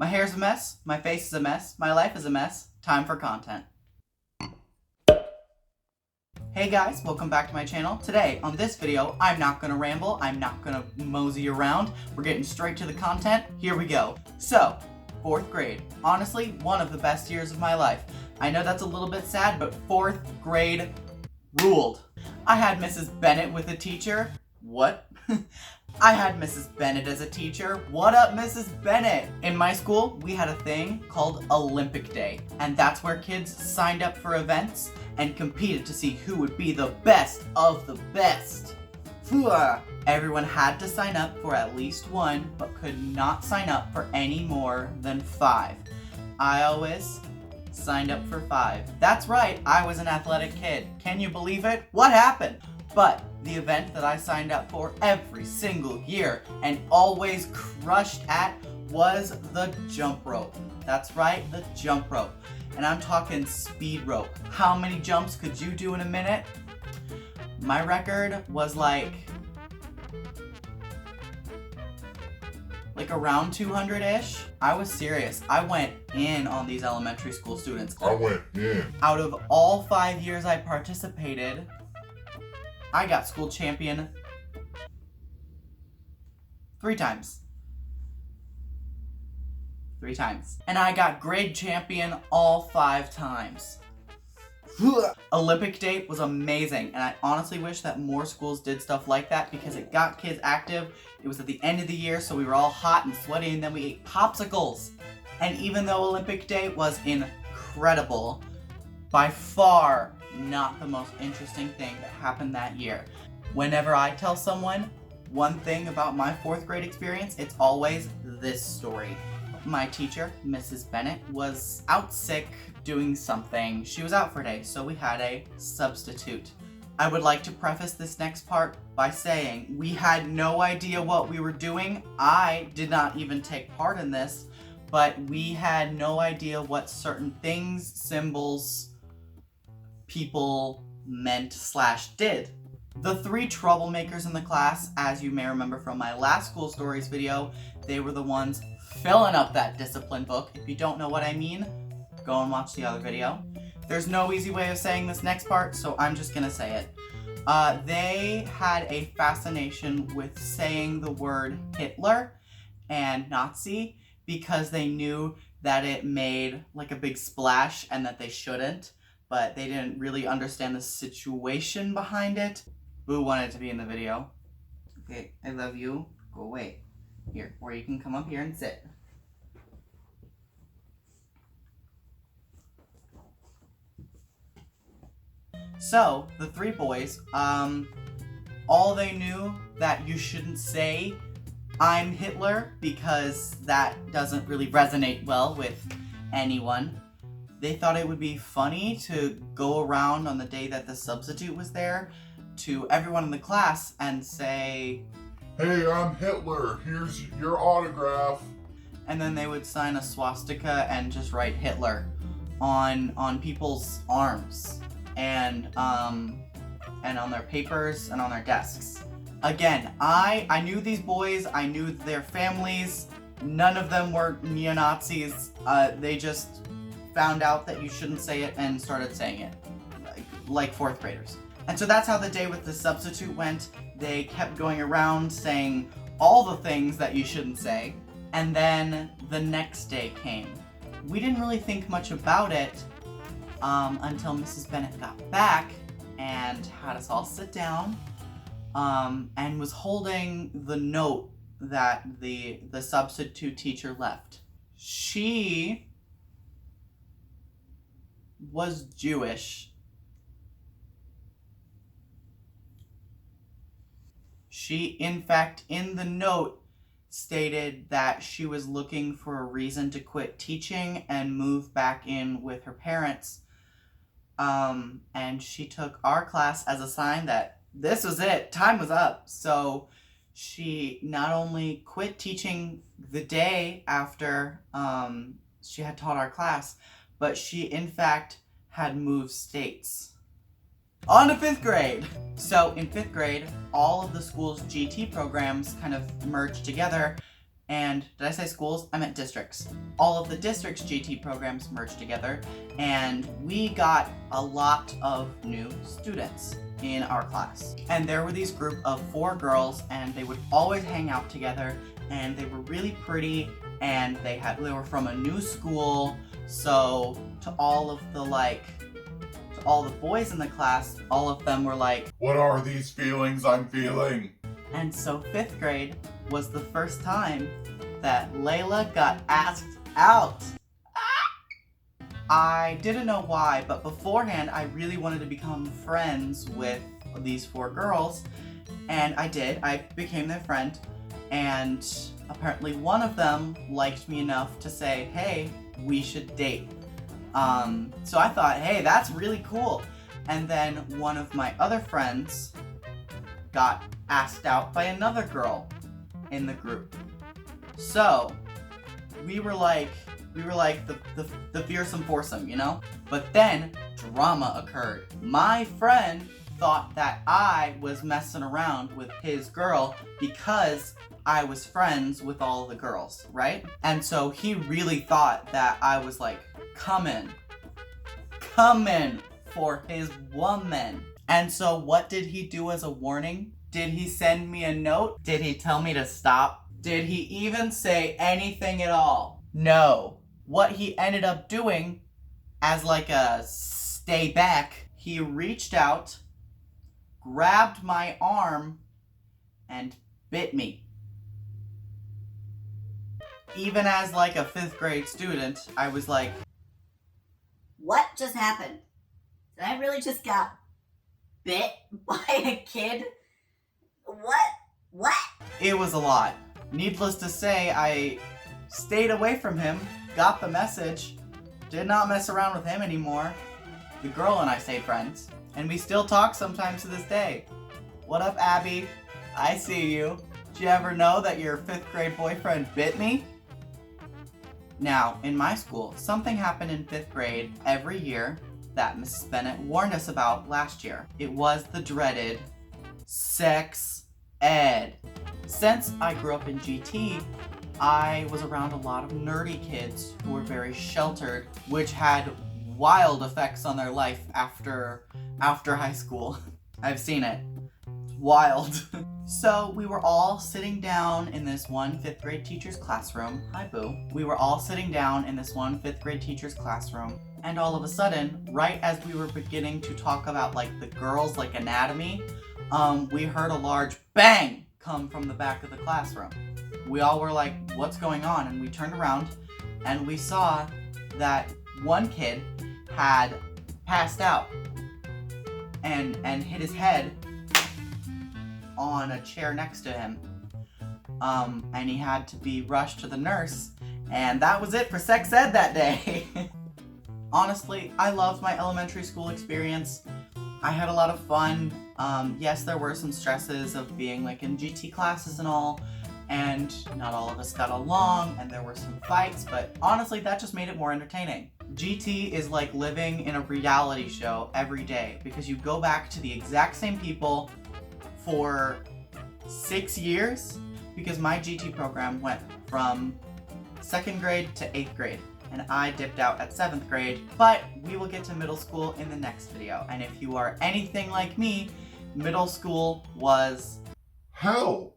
My hair's a mess, my face is a mess, my life is a mess. Time for content. Hey guys, welcome back to my channel. Today, on this video, I'm not gonna ramble, I'm not gonna mosey around. We're getting straight to the content. Here we go. So, 4th grade. Honestly, one of the best years of my life. I know that's a little bit sad, but 4th grade ruled. I had Mrs. Bennett with a teacher. What? I had Mrs. Bennett as a teacher. What up, Mrs. Bennett? In my school, we had a thing called Olympic Day, and that's where kids signed up for events and competed to see who would be the best of the best. Everyone had to sign up for at least one, but could not sign up for any more than 5. I always signed up for 5. That's right, I was an athletic kid. Can you believe it? What happened? But the event that I signed up for every single year and always crushed at was the jump rope. That's right, the jump rope. And I'm talking speed rope. How many jumps could you do in a minute? My record was like around 200-ish. I was serious. I went in on these elementary school students. I went in. Out of all 5 years I participated, I got school champion 3 times. 3 times. And I got grade champion all 5 times. Olympic Day was amazing, and I honestly wish that more schools did stuff like that because it got kids active. It was at the end of the year, so we were all hot and sweaty, and then we ate popsicles. And even though Olympic Day was incredible, by far not the most interesting thing that happened that year. Whenever I tell someone one thing about my 4th grade experience, it's always this story. My teacher, Mrs. Bennett, was out sick doing something. She was out for a day, so we had a substitute. I would like to preface this next part by saying we had no idea what we were doing. I did not even take part in this, but we had no idea what certain things, symbols, people meant / did. The 3 troublemakers in the class, as you may remember from my last school stories video, they were the ones filling up that discipline book. If you don't know what I mean, go and watch the other video. There's no easy way of saying this next part, so I'm just gonna say it. They had a fascination with saying the word Hitler and Nazi because they knew that it made like a big splash and that they shouldn't, but they didn't really understand the situation behind it. Boo wanted to be in the video. Okay, I love you. Go away. Here, or you can come up here and sit. So, the 3 boys, all they knew that you shouldn't say I'm Hitler because that doesn't really resonate well with anyone. They thought it would be funny to go around on the day that the substitute was there to everyone in the class and say, "Hey, I'm Hitler. Here's your autograph." And then they would sign a swastika and just write Hitler on people's arms and on their papers and on their desks. Again, I knew these boys, I knew their families. None of them were neo-Nazis. They just found out that you shouldn't say it and started saying it, like 4th graders. And so that's how the day with the substitute went. They kept going around saying all the things that you shouldn't say. And then the next day came. We didn't really think much about it until Mrs. Bennett got back and had us all sit down and was holding the note that the substitute teacher left. She was Jewish. She, in fact, in the note, stated that she was looking for a reason to quit teaching and move back in with her parents. And she took our class as a sign that this was it, time was up. So she not only quit teaching the day after she had taught our class, but she, in fact, had moved states. On to 5th grade. So in 5th grade, all of the school's GT programs kind of merged together And did I say schools? I meant districts. All of the districts' GT programs merged together, and we got a lot of new students in our class. And there were these group of 4 girls, and they would always hang out together, and they were really pretty, and they were from a new school. So to all the boys in the class, all of them were like, "What are these feelings I'm feeling?" And so 5th grade was the first time that Layla got asked out. I didn't know why, but beforehand I really wanted to become friends with these 4 girls, and I did. I became their friend, and apparently one of them liked me enough to say, hey, we should date. So I thought, hey, that's really cool. And then one of my other friends got asked out by another girl in the group. So we were like the fearsome foursome, you know? But then drama occurred. My friend thought that I was messing around with his girl because I was friends with all the girls, right? And so he really thought that I was like coming for his woman. And so what did he do as a warning? Did he send me a note? Did he tell me to stop? Did he even say anything at all? No. What he ended up doing as like a stay back, he reached out, grabbed my arm, and bit me. Even as like a 5th grade student, I was like, what just happened? Did I really just got bit by a kid? What? it was a lot. Needless to say, I stayed away from him, got the message, did not mess around with him anymore. The girl and I stayed friends, and we still talk sometimes to this day. What up, Abby? I see you. Did you ever know that your 5th grade boyfriend bit me? Now, in my school, something happened in 5th grade every year that Mrs. Bennett warned us about last year. It was the dreaded sex ed. Since I grew up in GT, I was around a lot of nerdy kids who were very sheltered, which had wild effects on their life after high school. I've seen it. It's wild. So we were all sitting down in this one 5th grade teacher's classroom. Hi, Boo. We were all sitting down in this one 5th grade teacher's classroom, and all of a sudden, right as we were beginning to talk about like the girls' like anatomy, we heard a large bang come from the back of the classroom. We all were like, what's going on? And we turned around and we saw that one kid had passed out and hit his head on a chair next to him. And he had to be rushed to the nurse, and that was it for sex ed that day. Honestly, I loved my elementary school experience. I had a lot of fun. Yes, there were some stresses of being like in GT classes and all, and not all of us got along, and there were some fights, but honestly, that just made it more entertaining. GT is like living in a reality show every day, because you go back to the exact same people for 6 years, because my GT program went from 2nd grade to 8th grade, and I dipped out at 7th grade, but we will get to middle school in the next video. And if you are anything like me, middle school was hell.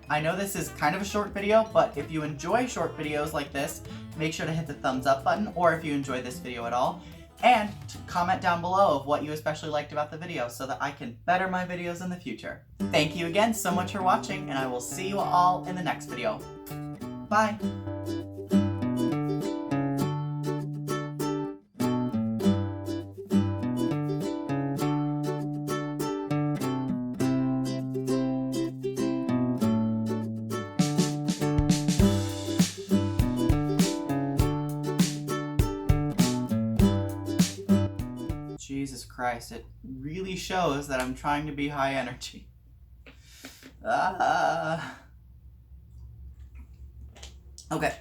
I know this is kind of a short video, but if you enjoy short videos like this, make sure to hit the thumbs up button, or if you enjoy this video at all, and to comment down below of what you especially liked about the video so that I can better my videos in the future. Thank you again so much for watching, and I will see you all in the next video. Bye! Jesus Christ, it really shows that I'm trying to be high energy. Okay.